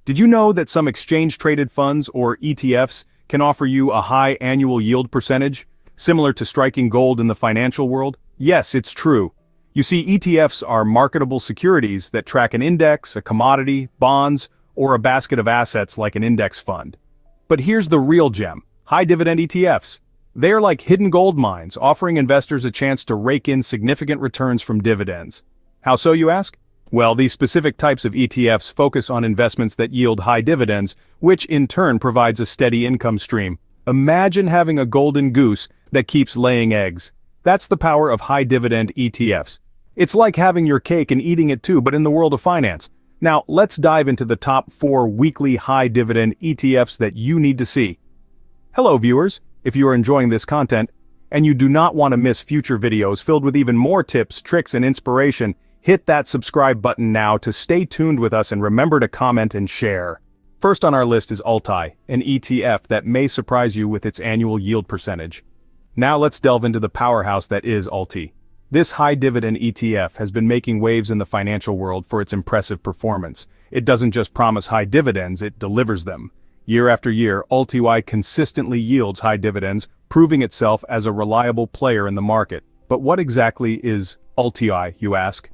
Did you know that some exchange-traded funds, or ETFs, can offer you a high annual yield percentage, similar to striking gold in the financial world? Yes, it's true. You see, ETFs are marketable securities that track an index, a commodity, bonds, or a basket of assets like an index fund. But here's the real gem: high dividend ETFs. They are like hidden gold mines, offering investors a chance to rake in significant returns from dividends. How so, you ask? Well, these specific types of ETFs focus on investments that yield high dividends, which in turn provides a steady income stream. Imagine having a golden goose that keeps laying eggs. That's the power of high dividend ETFs. It's like having your cake and eating it too, but in the world of finance. Now, let's dive into the top 4 weekly high dividend ETFs that you need to see. Hello viewers, if you are enjoying this content, and you do not want to miss future videos filled with even more tips, tricks, and inspiration, hit that subscribe button now to stay tuned with us, and remember to comment and share. First on our list is ULTY, an ETF that may surprise you with its annual yield percentage. Now let's delve into the powerhouse that is ULTY. This high dividend ETF has been making waves in the financial world for its impressive performance. It doesn't just promise high dividends, it delivers them. Year after year, ULTY consistently yields high dividends, proving itself as a reliable player in the market. But what exactly is ULTY, you ask?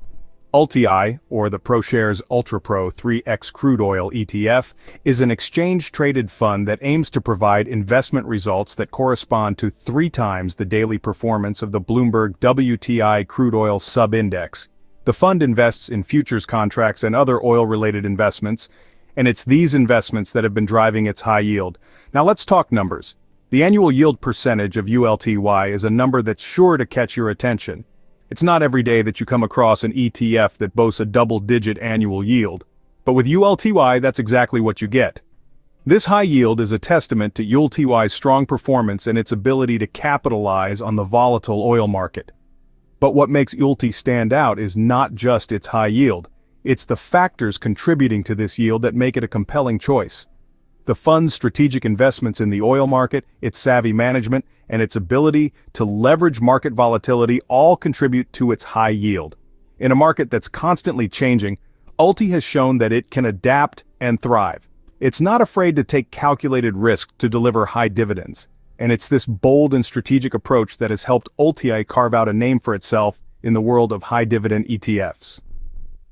ULTY, or the ProShares UltraPro 3X Crude Oil ETF, is an exchange-traded fund that aims to provide investment results that correspond to 3 times the daily performance of the Bloomberg WTI crude oil sub-index. The fund invests in futures contracts and other oil-related investments, and it's these investments that have been driving its high yield. Now let's talk numbers. The annual yield percentage of ULTY is a number that's sure to catch your attention. It's not every day that you come across an ETF that boasts a double-digit annual yield. But with ULTY, that's exactly what you get. This high yield is a testament to ULTY's strong performance and its ability to capitalize on the volatile oil market. But what makes ULTY stand out is not just its high yield. It's the factors contributing to this yield that make it a compelling choice. The fund's strategic investments in the oil market, its savvy management, and its ability to leverage market volatility all contribute to its high yield. In a market that's constantly changing, ULTY has shown that it can adapt and thrive. It's not afraid to take calculated risks to deliver high dividends. And it's this bold and strategic approach that has helped ULTY carve out a name for itself in the world of high dividend ETFs.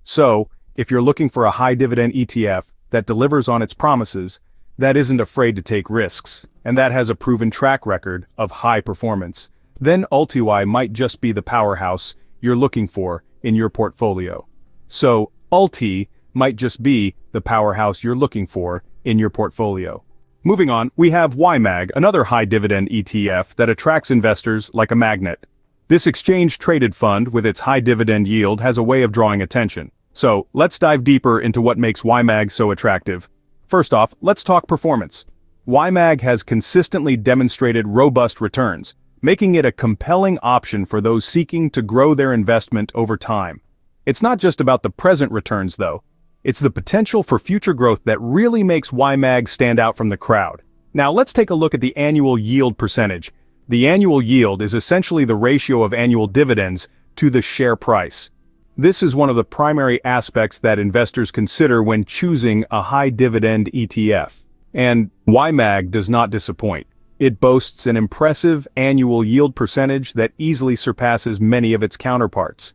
So, if you're looking for a high dividend ETF that delivers on its promises, that isn't afraid to take risks, and that has a proven track record of high performance, then ULTY might just be the powerhouse you're looking for in your portfolio. So, ULTY might just be the powerhouse you're looking for in your portfolio. Moving on, we have YMAG, another high dividend ETF that attracts investors like a magnet. This exchange-traded fund with its high dividend yield has a way of drawing attention. So, let's dive deeper into what makes YMAG so attractive. First off, let's talk performance. YMAG has consistently demonstrated robust returns, making it a compelling option for those seeking to grow their investment over time. It's not just about the present returns though. It's the potential for future growth that really makes YMAG stand out from the crowd. Now let's take a look at the annual yield percentage. The annual yield is essentially the ratio of annual dividends to the share price. This is one of the primary aspects that investors consider when choosing a high dividend ETF. And YMAG does not disappoint. It boasts an impressive annual yield percentage that easily surpasses many of its counterparts.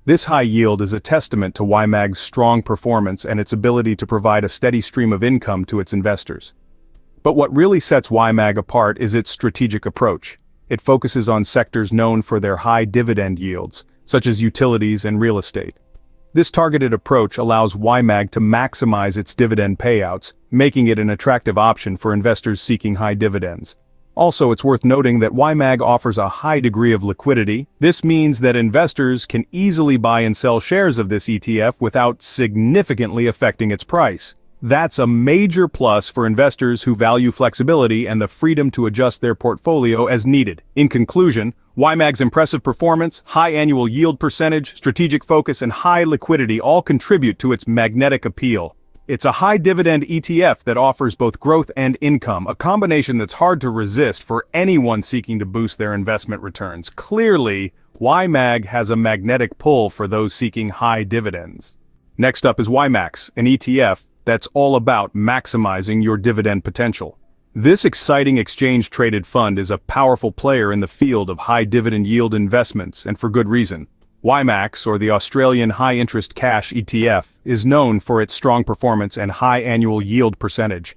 This high yield is a testament to YMAG's strong performance and its ability to provide a steady stream of income to its investors. But what really sets YMAG apart is its strategic approach. It focuses on sectors known for their high dividend yields, such as utilities and real estate. This targeted approach allows YMAG to maximize its dividend payouts, making it an attractive option for investors seeking high dividends. Also, it's worth noting that YMAG offers a high degree of liquidity. This means that investors can easily buy and sell shares of this ETF without significantly affecting its price. That's a major plus for investors who value flexibility and the freedom to adjust their portfolio as needed. In conclusion, YMAG's impressive performance, high annual yield percentage, strategic focus, and high liquidity all contribute to its magnetic appeal. It's a high dividend ETF that offers both growth and income, a combination that's hard to resist for anyone seeking to boost their investment returns. Clearly, YMAG has a magnetic pull for those seeking high dividends. Next up is YMAX, an ETF that's all about maximizing your dividend potential. This exciting exchange-traded fund is a powerful player in the field of high dividend yield investments, and for good reason. WIMAX, or the Australian High Interest Cash ETF, is known for its strong performance and high annual yield percentage.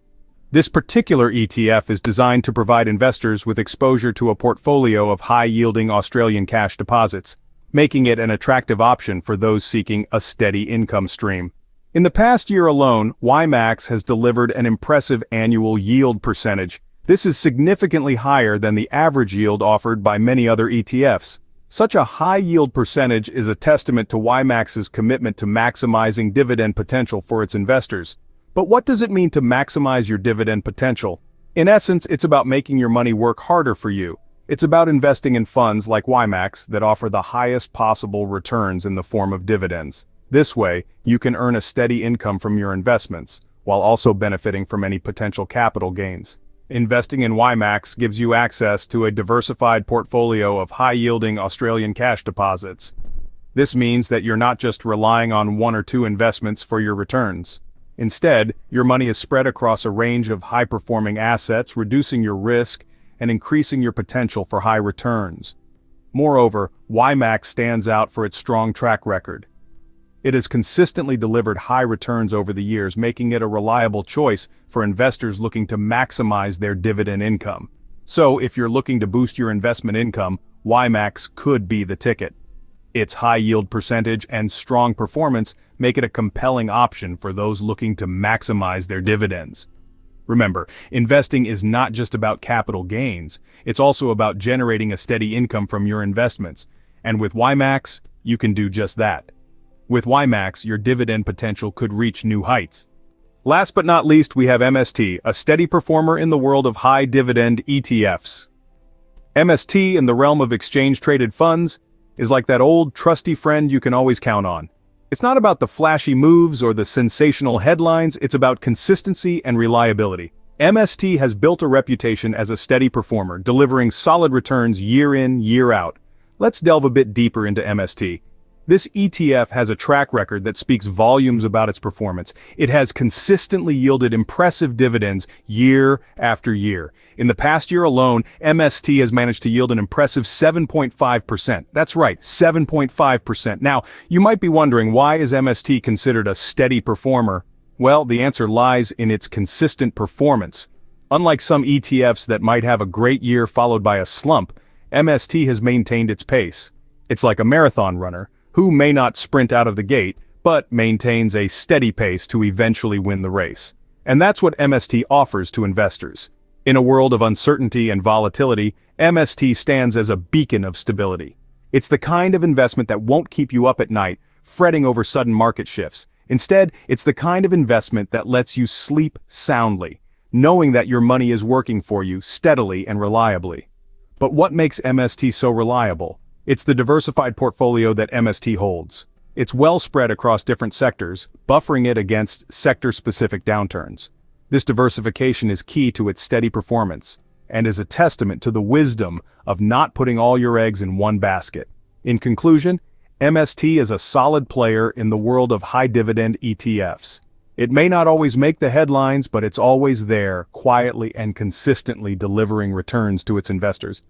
This particular ETF is designed to provide investors with exposure to a portfolio of high-yielding Australian cash deposits, making it an attractive option for those seeking a steady income stream. In the past year alone, WIMAX has delivered an impressive annual yield percentage. This is significantly higher than the average yield offered by many other ETFs. Such a high yield percentage is a testament to WIMAX's commitment to maximizing dividend potential for its investors. But what does it mean to maximize your dividend potential? In essence, it's about making your money work harder for you. It's about investing in funds like WIMAX that offer the highest possible returns in the form of dividends. This way, you can earn a steady income from your investments, while also benefiting from any potential capital gains. Investing in WIMAX gives you access to a diversified portfolio of high-yielding Australian cash deposits. This means that you're not just relying on one or two investments for your returns. Instead, your money is spread across a range of high-performing assets, reducing your risk and increasing your potential for high returns. Moreover, WIMAX stands out for its strong track record. It has consistently delivered high returns over the years, making it a reliable choice for investors looking to maximize their dividend income. So, if you're looking to boost your investment income, WIMAX could be the ticket. Its high yield percentage and strong performance make it a compelling option for those looking to maximize their dividends. Remember, investing is not just about capital gains, it's also about generating a steady income from your investments. And with WIMAX, you can do just that. With WIMAX, your dividend potential could reach new heights. Last but not least, we have MST, a steady performer in the world of high dividend ETFs. MST, in the realm of exchange-traded funds, is like that old trusty friend you can always count on. It's not about the flashy moves or the sensational headlines, it's about consistency and reliability. MST has built a reputation as a steady performer, delivering solid returns year in, year out. Let's delve a bit deeper into MST. This ETF has a track record that speaks volumes about its performance. It has consistently yielded impressive dividends year after year. In the past year alone, MST has managed to yield an impressive 7.5%. That's right, 7.5%. Now, you might be wondering, why is MST considered a steady performer? Well, the answer lies in its consistent performance. Unlike some ETFs that might have a great year followed by a slump, MST has maintained its pace. It's like a marathon runner, who may not sprint out of the gate, but maintains a steady pace to eventually win the race. And that's what MST offers to investors. In a world of uncertainty and volatility, MST stands as a beacon of stability. It's the kind of investment that won't keep you up at night, fretting over sudden market shifts. Instead, it's the kind of investment that lets you sleep soundly, knowing that your money is working for you steadily and reliably. But what makes MST so reliable? It's the diversified portfolio that MST holds. It's well spread across different sectors, buffering it against sector-specific downturns. This diversification is key to its steady performance, and is a testament to the wisdom of not putting all your eggs in one basket. In conclusion, MST is a solid player in the world of high-dividend ETFs. It may not always make the headlines, but it's always there, quietly and consistently delivering returns to its investors.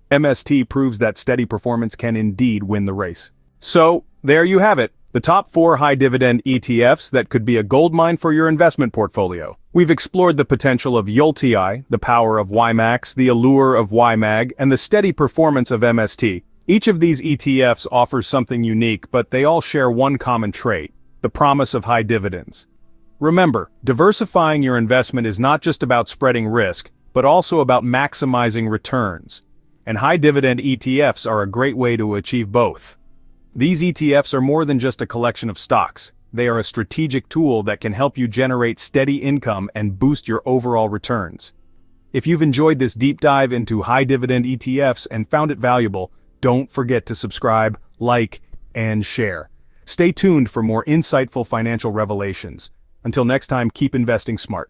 MST proves that steady performance can indeed win the race. So, there you have it, the top 4 high-dividend ETFs that could be a goldmine for your investment portfolio. We've explored the potential of ULTY, the power of WIMAX, the allure of WIMAG, and the steady performance of MST. Each of these ETFs offers something unique, but they all share one common trait: the promise of high dividends. Remember, diversifying your investment is not just about spreading risk, but also about maximizing returns. And high-dividend ETFs are a great way to achieve both. These ETFs are more than just a collection of stocks. They are a strategic tool that can help you generate steady income and boost your overall returns. If you've enjoyed this deep dive into high-dividend ETFs and found it valuable, don't forget to subscribe, like, and share. Stay tuned for more insightful financial revelations. Until next time, keep investing smart.